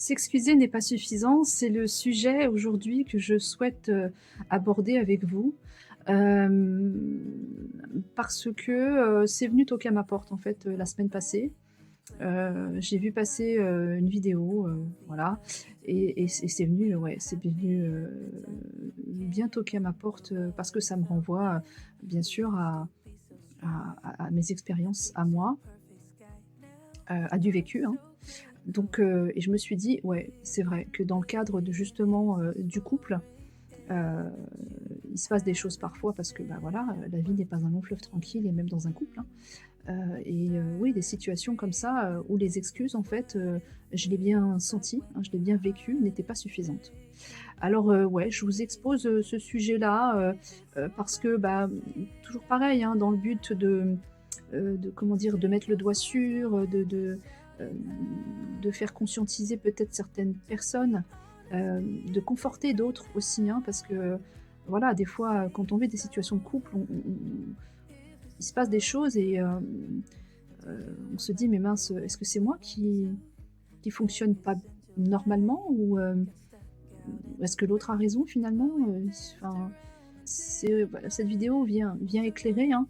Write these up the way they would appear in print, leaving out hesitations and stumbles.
S'excuser n'est pas suffisant, c'est le sujet aujourd'hui que je souhaite, aborder avec vous. Parce que, c'est venu toquer à ma porte en fait, la semaine passée. J'ai vu passer, une vidéo, voilà et c'est venu, ouais, c'est venu, bien toquer à ma porte, parce que ça me renvoie, bien sûr à mes expériences à moi, à du vécu, hein. Donc et je me suis dit: «Ouais, c'est vrai que dans le cadre de justement, du couple, heu, il se passe des choses parfois parce que, bah, voilà, la vie n'est pas un long fleuve tranquille et même dans un couple, hein». Oui, des situations comme ça, où les excuses en fait, je l'ai bien senti, hein, je l'ai bien vécu, n'étaient pas suffisantes. Alors, ouais, je vous expose, ce sujet-là, parce que, bah, toujours pareil, hein, dans le but de comment dire? De mettre le doigt sur, hem, de faire conscientiser peut-être certaines personnes, de conforter d'autres aussi, hein, parce que, voilà, des fois, quand on vit des situations de couple, il se passe des choses et on se dit: «Mais mince, est-ce que c'est moi qui fonctionne pas normalement ou est-ce que l'autre a raison finalement?» Enfin, voilà, cette vidéo vient éclairer, hein,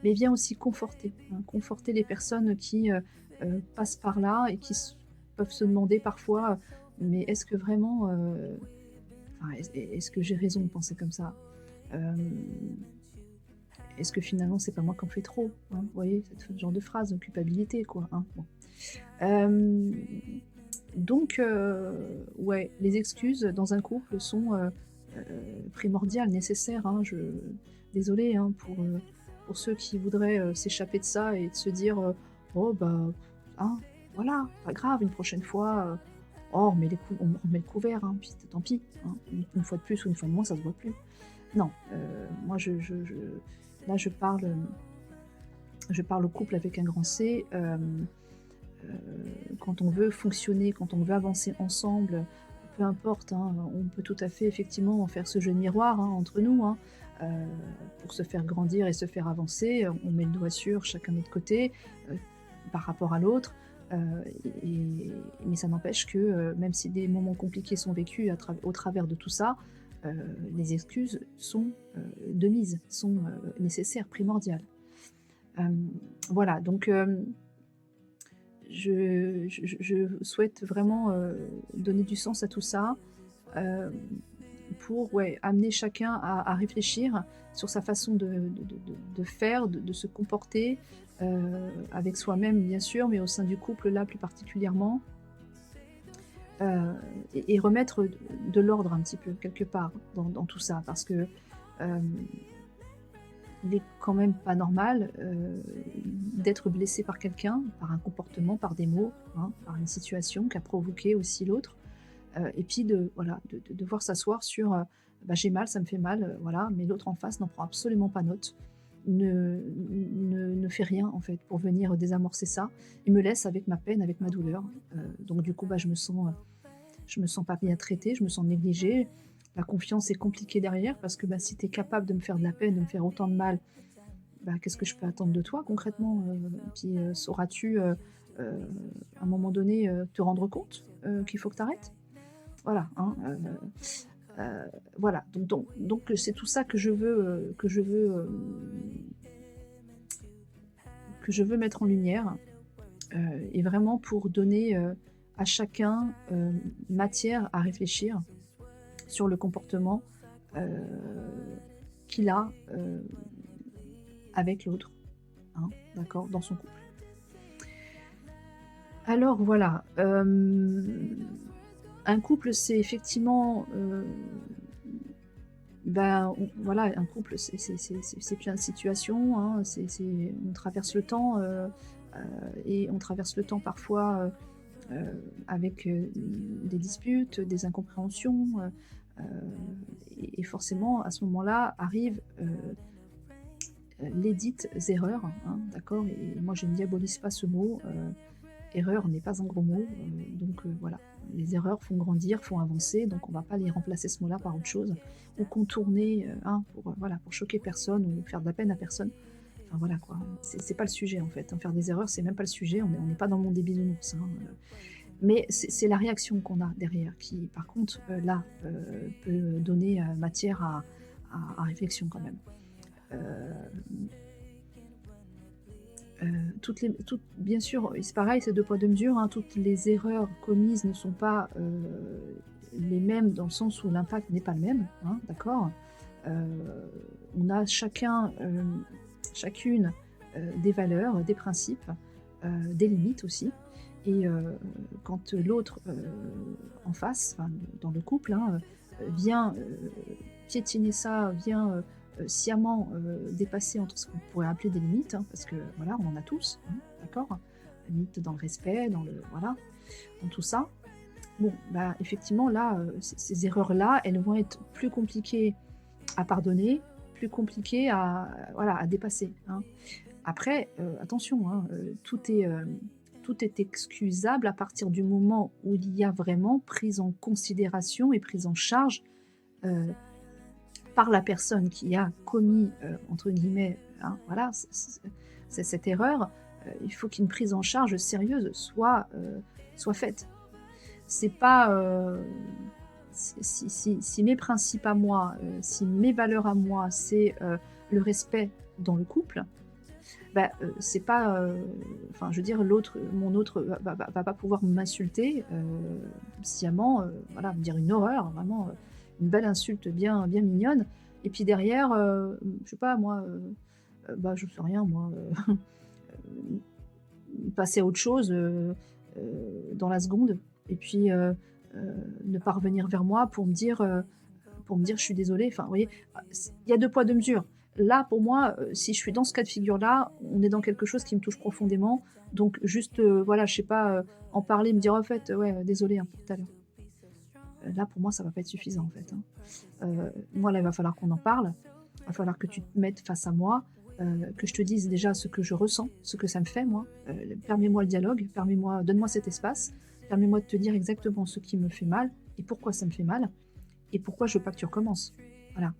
mais vient aussi conforter, hein, conforter les personnes qui, passent par là et qui peuvent se demander parfois, «Mais est-ce que vraiment, enfin, est-ce que j'ai raison de penser comme ça? Hem, est-ce que finalement c'est pas moi qui en fais trop?» Hein, vous voyez? Ce genre de phrase, de culpabilité quoi, hein, bon. Hem, donc ouais, les excuses dans un couple sont, primordiales, nécessaires, hein. Désolée, hein, pour ceux qui voudraient, s'échapper de ça et de se dire, «Oh bah, hein, voilà, pas grave, une prochaine fois, oh on remet le couvert, hein, puis tant pis, hein, une fois de plus ou une fois de moins, ça se voit plus». Non, moi là je parle au couple avec un grand C. Quand on veut fonctionner, quand on veut avancer ensemble, peu importe, hein, on peut tout à fait effectivement faire ce jeu de miroir, hein, entre nous, hein, pour se faire grandir et se faire avancer. On met le doigt sur chacun de notre côté, heu, par rapport à l'autre, heu et mais ça n'empêche que, même si des moments compliqués sont vécus au travers de tout ça, heu, les excuses sont, de mise, sont, nécessaires, primordiales. Hem, voilà donc je souhaite vraiment, donner du sens à tout ça, hem, pour, ouais, amener chacun à réfléchir sur sa façon de faire, de se comporter, avec soi-même bien sûr, mais au sein du couple là plus particulièrement, heu et remettre de l'ordre un petit peu quelque part dans tout ça. Parce que, hem il est quand même pas normal, d'être blessé par quelqu'un, par un comportement, par des mots, hein, par une situation qui a provoqué aussi l'autre, et puis de voilà, de devoir s'asseoir sur, «Bah, j'ai mal, ça me fait mal, voilà», mais l'autre en face n'en prend absolument pas note, ne fait rien en fait pour venir désamorcer ça et me laisse avec ma peine, avec ma douleur, donc du coup, bah, je me sens pas bien traitée, je me sens négligée. La confiance est compliquée derrière parce que, bah, si tu es capable de me faire de la peine, de me faire autant de mal, bah, qu'est-ce que je peux attendre de toi concrètement? Puis, sauras-tu, à un moment donné, te rendre compte, qu'il faut que tu arrêtes? Voilà, hein, voilà, donc c'est tout ça que je veux mettre en lumière, et vraiment pour donner, à chacun, matière à réfléchir sur le comportement, heu, qu'il a, avec l'autre, hein, d'accord? Dans son couple. Alors voilà, un couple, c'est effectivement, ben, voilà, un couple, c'est plein de situations, hein, on traverse le temps, et on traverse le temps parfois, avec, des disputes, des incompréhensions, heu et forcément à ce moment-là arrivent, les dites erreurs, hein, d'accord? Et moi je ne diabolise pas ce mot, erreur n'est pas un gros mot, donc voilà. Les erreurs font grandir, font avancer, donc on va pas les remplacer ce mot-là par autre chose ou contourner, hein, pour, voilà, pour choquer personne ou faire de la peine à personne. Enfin voilà quoi, c'est pas le sujet en fait, hein. Faire des erreurs, c'est même pas le sujet, on n'est pas dans le monde des bisounours, hein, Mais c'est la réaction qu'on a derrière qui, par contre, là, peut donner, matière à réflexion quand même. Heu bien sûr, c'est pareil, c'est 2 poids 2 mesures, hein, toutes les erreurs commises ne sont pas, les mêmes dans le sens où l'impact n'est pas le même, hein, d'accord? Heu, on a chacun, chacune, des valeurs, des principes, des limites aussi et quand l'autre, en face, enfin, dans le couple, hein, vient, piétiner ça, vient, sciemment, dépasser entre ce qu'on pourrait appeler des limites, hein, parce que voilà, on en a tous, hein, d'accord? Limite dans le respect, dans le voilà, dans tout ça. Bon, bah, effectivement là, ces erreurs-là, elles vont être plus compliquées à pardonner, plus compliquées à voilà, à dépasser, hein. Après, attention, hein, tout est excusable à partir du moment où il y a vraiment prise en considération et prise en charge, heu, par la personne qui a commis, entre guillemets, hein, voilà, cette erreur, il faut qu'une prise en charge sérieuse soit faite. C'est pas, si mes principes à moi, si mes valeurs à moi, c'est, le respect dans le couple, bah, c'est pas, enfin, je veux dire, mon autre va pas pouvoir m'insulter, sciemment, voilà, me dire une horreur, vraiment, une belle insulte bien mignonne et puis derrière, je sais pas moi, bah, je sais rien moi, passer à autre chose, dans la seconde et puis, ne pas revenir vers moi pour me dire: «Je suis désolée». Enfin, vous voyez? Il y a 2 poids 2 mesures. Là, pour moi, si je suis dans ce cas de figure-là, on est dans quelque chose qui me touche profondément. Donc juste, voilà, je sais pas, en parler, me dire: «Au fait, ouais, désolée, hein, pour tout à l'heure». Là, pour moi, ça va pas être suffisant, en fait, hein. Moi, là, il va falloir qu'on en parle. Il va falloir que tu te mettes face à moi, que je te dise déjà ce que je ressens, ce que ça me fait, moi. Permets-moi le dialogue, donne-moi cet espace, permets-moi de te dire exactement ce qui me fait mal et pourquoi ça me fait mal et pourquoi je veux pas que tu recommences. Voilà.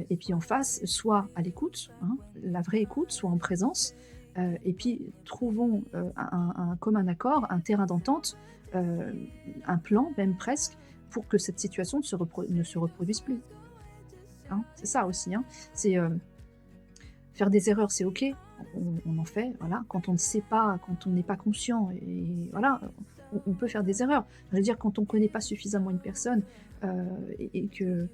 Et puis en face, soit à l'écoute, hein, la vraie écoute, soit en présence, et puis trouvons, un commun accord, un terrain d'entente, heu, un plan même presque, pour que cette situation ne se reproduise plus, hein. C'est ça aussi, hein. C'est, faire des erreurs, c'est OK, on en fait, voilà. Quand on ne sait pas, quand on n'est pas conscient et voilà, on peut faire des erreurs. Je veux dire, quand on connaît pas suffisamment une personne, et que,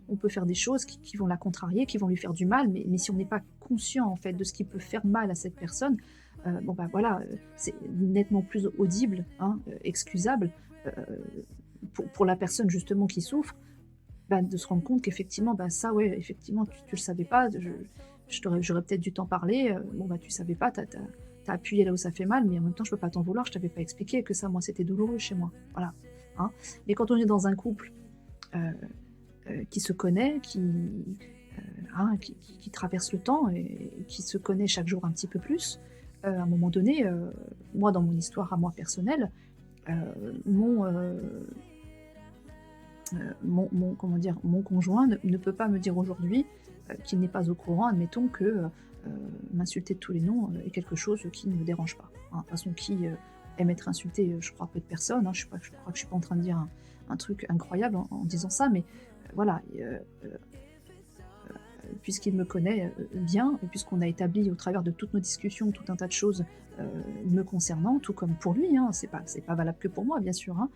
on peut faire des choses qui vont la contrarier, qui vont lui faire du mal, mais si on n'est pas conscient, en fait, de ce qui peut faire mal à cette personne, bon, bah, voilà, c'est nettement plus audible, hein, excusable, heu, pour la personne justement qui souffre, bah, de se rendre compte qu'effectivement, bah, ça ouais, effectivement, tu le savais pas, j'aurais peut-être dû t'en parler, bon, bah, tu savais pas, tu as appuyé là où ça fait mal, mais en même temps, je peux pas t'en vouloir, je t'avais pas expliqué que ça, moi, c'était douloureux chez moi. Voilà, hein. Mais quand on est dans un couple, heu qui se connaît, hein, qui traverse le temps et qui se connaît chaque jour un petit peu plus, à un moment donné, moi, dans mon histoire à moi personnelle, heu, mon, comment dire? Mon conjoint ne peut pas me dire aujourd'hui, qu'il n'est pas au courant, admettons que, m'insulter de tous les noms, est quelque chose qui ne me dérange pas, hein. De toute façon, qui, aime être insulté, je crois peu de personnes, hein. Je crois que je suis pas en train de dire un truc incroyable en disant ça, mais, voilà, puisqu'il me connaît, bien et puisqu'on a établi au travers de toutes nos discussions tout un tas de choses, me concernant, tout comme pour lui, hein. C'est pas valable que pour moi, bien sûr, hein.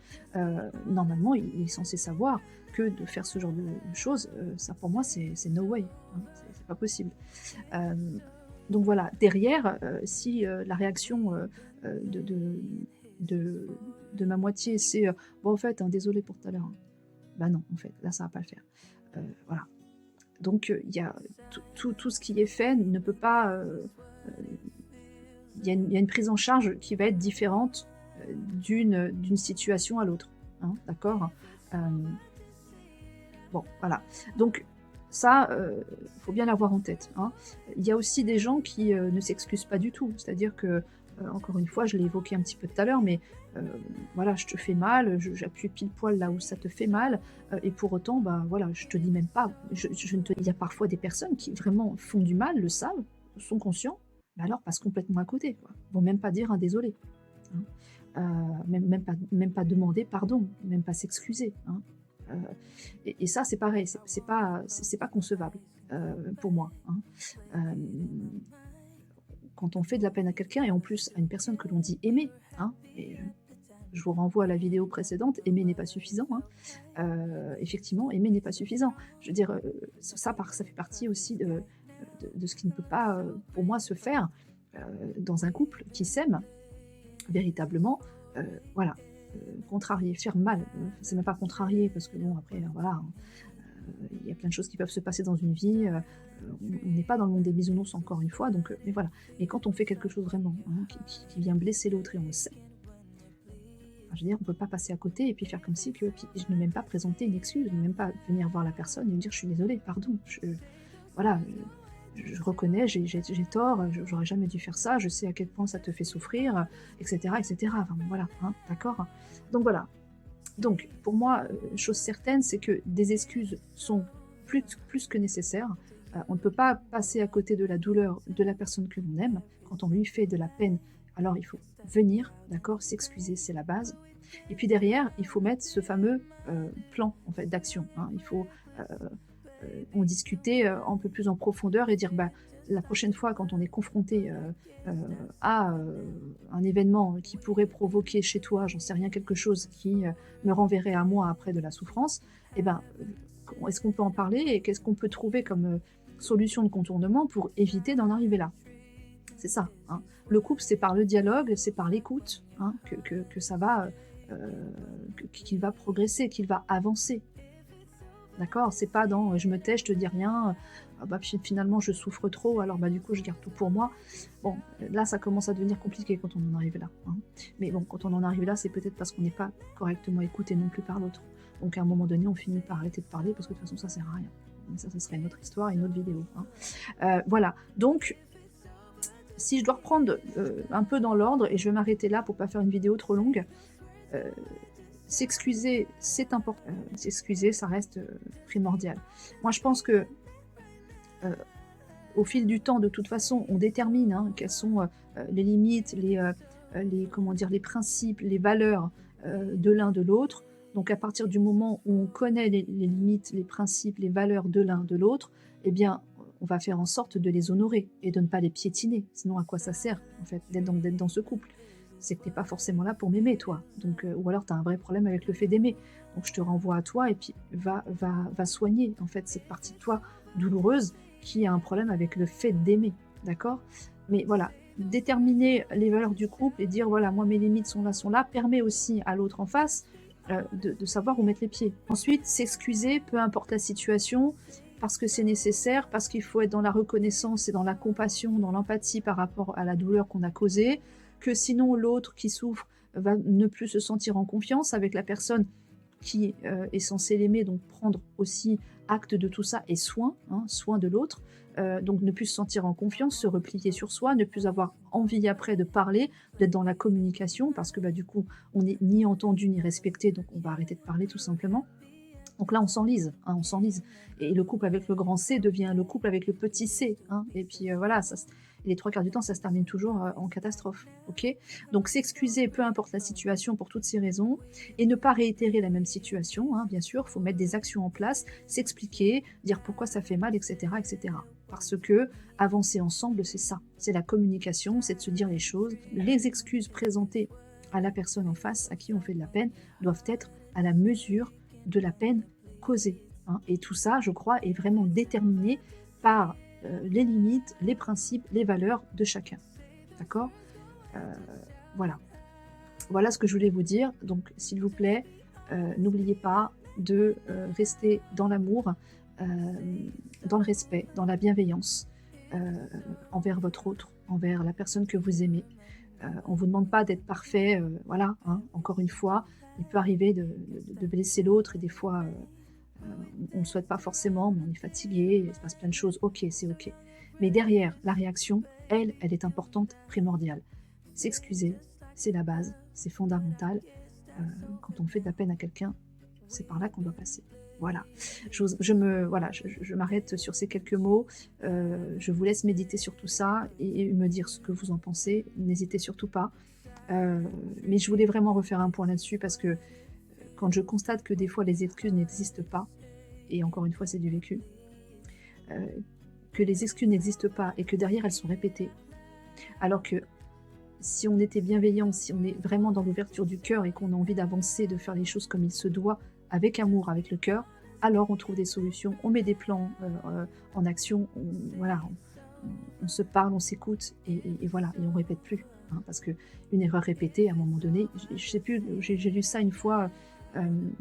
Normalement, il est censé savoir que de faire ce genre de choses, ça pour moi, c'est no way, hein. C'est pas possible. Donc voilà, derrière, si, la réaction, de de ma moitié, c'est, «Bon, en fait, hein, désolé pour tout à l'heure, hein». Bah non, en fait, là, ça va pas le faire. Voilà. Donc, il y a tout ce qui est fait ne peut pas, il y a une prise en charge qui va être différente, d'une situation à l'autre, hein, d'accord? Hem, bon, voilà. Donc ça, faut bien l'avoir en tête, hein. Il y a aussi des gens qui, ne s'excusent pas du tout. C'est-à-dire que, encore une fois, je l'ai évoqué un petit peu tout à l'heure, mais, heu, voilà, je te fais mal, j'appuie pile poil là où ça te fait mal, et pour autant, bah, voilà, je te dis même pas, je ne te il y a parfois des personnes qui vraiment font du mal, le savent, sont conscients, mais alors passent complètement à côté, quoi. Vont même pas dire un désolé, hein. même pas demander pardon, même pas s'excuser, hein. Heu et ça, c'est pareil, c'est pas concevable, pour moi, hein. Hem, Quand on fait de la peine à quelqu'un et en plus à une personne que l'on dit aimer, hein, et je vous renvoie à la vidéo précédente, aimer n'est pas suffisant, hein. Effectivement, aimer n'est pas suffisant. Je veux dire, ça fait partie aussi de ce qui ne peut pas, pour moi, se faire, heu, dans un couple qui s'aime véritablement, voilà, contrarier, faire mal, c'est même pas contrarier parce que bon après, voilà, hein, il y a plein de choses qui peuvent se passer dans une vie, on n'est pas dans le monde des bisounours encore une fois donc mais voilà. Mais quand on fait quelque chose vraiment, hein, qui vient blesser l'autre et on le sait, enfin, je veux dire, on peut pas passer à côté et puis faire comme si que puis je n'ai même pas présenté une excuse, je n'ai même pas venir voir la personne et lui dire: «Je suis désolée, pardon, voilà, je reconnais, j'ai tort, j'aurais jamais dû faire ça, je sais à quel point ça te fait souffrir, et cetera et cetera». Enfin bon voilà, hein, d'accord? Donc voilà. Donc pour moi, chose certaine, c'est que des excuses sont plus que nécessaires. On ne peut pas passer à côté de la douleur de la personne que l'on aime. Quand on lui fait de la peine, alors il faut venir, d'accord? S'excuser, c'est la base. Et puis derrière, il faut mettre ce fameux, plan en fait d'action, hein. Il faut, heu en discuter, un peu plus en profondeur et dire: «Bah, la prochaine fois quand on est confronté, heu, à, un événement qui pourrait provoquer chez toi, j'en sais rien, quelque chose qui, me renverrait à moi après de la souffrance et ben, est-ce qu'on peut en parler et qu'est-ce qu'on peut trouver comme, solution de contournement pour éviter d'en arriver là?» C'est ça, hein. Le couple, c'est par le dialogue, c'est par l'écoute, hein, que ça va, qu'il va progresser, qu'il va avancer. D'accord? C'est pas dans, je me tais, je te dis rien, ah bah, finalement je souffre trop, alors bah, du coup je garde tout pour moi. Bon, là ça commence à devenir compliqué quand on en arrive là, hein. Mais bon, quand on en arrive là, c'est peut-être parce qu'on n'est pas correctement écouté non plus par l'autre. Donc à un moment donné, on finit par arrêter de parler parce que de toute façon ça sert à rien. Mais ça serait une autre histoire et une autre vidéo, hein. Voilà, donc si je dois reprendre, un peu dans l'ordre et je vais m'arrêter là pour pas faire une vidéo trop longue, heu s'excuser, c'est important. S'excuser, ça reste, primordial. Moi, je pense que, heu, au fil du temps, de toute façon, on détermine, hein, quelles sont, les limites, les comment dire? Les principes, les valeurs, de l'un de l'autre. Donc à partir du moment où on connaît les limites, les principes, les valeurs de l'un de l'autre, eh bien, on va faire en sorte de les honorer et de ne pas les piétiner. Sinon, à quoi ça sert, en fait, d'être dans ce couple? C'est que tu es pas forcément là pour m'aimer, toi. Donc, ou alors tu as un vrai problème avec le fait d'aimer. Donc je te renvoie à toi et puis va soigner, en fait, cette partie de toi douloureuse qui a un problème avec le fait d'aimer, d'accord? Mais voilà, déterminer les valeurs du couple et dire: «Voilà, moi mes limites sont là», permet aussi à l'autre en face, de savoir où mettre les pieds. Ensuite, s'excuser, peu importe la situation, parce que c'est nécessaire, parce qu'il faut être dans la reconnaissance et dans la compassion, dans l'empathie par rapport à la douleur qu'on a causée, que sinon l'autre qui souffre va ne plus se sentir en confiance avec la personne qui, est censée l'aimer, donc prendre aussi acte de tout ça et soin, hein, soin de l'autre. Donc ne plus se sentir en confiance, se replier sur soi, ne plus avoir envie après de parler, d'être dans la communication parce que, bah, du coup, on n'est ni entendu ni respecté, donc on va arrêter de parler tout simplement. Donc là, on s'enlise, hein, on s'enlise. Et le couple avec le grand C devient le couple avec le petit c, hein. Et puis voilà, les trois quarts du temps, ça se termine toujours en catastrophe. Ok? Donc s'excuser, peu importe la situation, pour toutes ces raisons, et ne pas réitérer la même situation, hein, bien sûr. Il faut mettre des actions en place, s'expliquer, dire pourquoi ça fait mal, etc., etc. Parce que avancer ensemble, c'est ça. C'est la communication, c'est de se dire les choses. Les excuses présentées à la personne en face, à qui on fait de la peine, doivent être à la mesure de la peine causée, hein. Et tout ça, je crois, est vraiment déterminé par les limites, les principes, les valeurs de chacun. D'accord? Euh, Voilà. Voilà ce que je voulais vous dire. Donc, s'il vous plaît, n'oubliez pas de rester dans l'amour, euh, dans le respect, dans la bienveillance euh, envers votre autre, envers la personne que vous aimez. On ne vous demande pas d'être parfait, voilà, hein, encore une fois, il peut arriver de blesser l'autre et des fois, on ne le souhaite pas forcément, mais on est fatigué, il se passe plein de choses, ok, c'est ok. Mais derrière, la réaction, elle est importante, primordiale. S'excuser, c'est la base, c'est fondamental. Quand on fait de la peine à quelqu'un, c'est par là qu'on doit passer. Voilà. Voilà, je m'arrête sur ces quelques mots. Je vous laisse méditer sur tout ça et me dire ce que vous en pensez. N'hésitez surtout pas. Mais je voulais vraiment refaire un point là-dessus parce que quand je constate que des fois les excuses n'existent pas, et encore une fois c'est du vécu, heu, que les excuses n'existent pas et que derrière elles sont répétées, alors que si on était bienveillant, si on est vraiment dans l'ouverture du cœur et qu'on a envie d'avancer, de faire les choses comme il se doit, avec amour, avec le cœur, alors on trouve des solutions, on met des plans, en action, voilà, on se parle, on s'écoute et voilà, et on répète plus, hein, parce qu'une erreur répétée, à un moment donné, je sais plus, j'ai lu ça une fois, hem,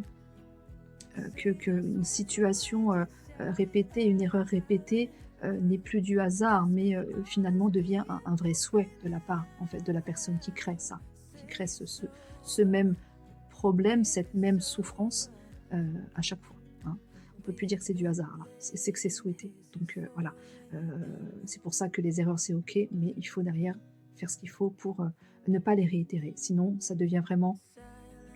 qu'une situation, répétée, une erreur répétée, n'est plus du hasard, mais finalement devient un vrai souhait de la part, en fait, de la personne qui crée ça, qui crée ce même problème, cette même souffrance, à chaque fois, hein. On peut plus dire que c'est du hasard là, c'est que c'est souhaité. Donc voilà, heu, c'est pour ça que les erreurs c'est OK, mais il faut derrière faire ce qu'il faut pour, ne pas les réitérer. Sinon ça devient vraiment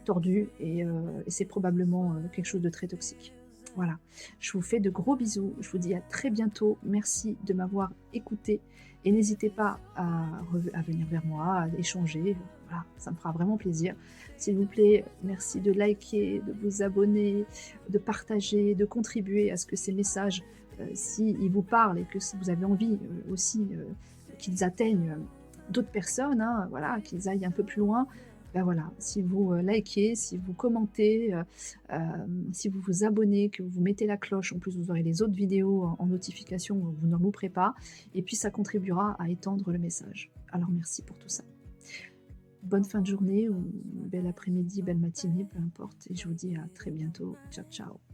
tordu et c'est probablement, quelque chose de très toxique. Voilà. Je vous fais de gros bisous, je vous dis à très bientôt. Merci de m'avoir écouté et n'hésitez pas à venir vers moi, à échanger, voilà, ça me fera vraiment plaisir. S'il vous plaît, merci de liker, de vous abonner, de partager, de contribuer à ce que ces messages, s'ils vous parlent et que si vous avez envie, aussi, qu'ils atteignent, d'autres personnes, hein, voilà, qu'ils aillent un peu plus loin, ben voilà, si vous, likez, si vous commentez, si vous vous abonnez, que vous mettez la cloche, en plus vous aurez les autres vidéos en notification, donc vous n'en louperez pas et puis ça contribuera à étendre le message. Alors merci pour tout ça. Bonne fin de journée ou bel après-midi, belle matinée, peu importe et je vous dis à très bientôt. Ciao, ciao.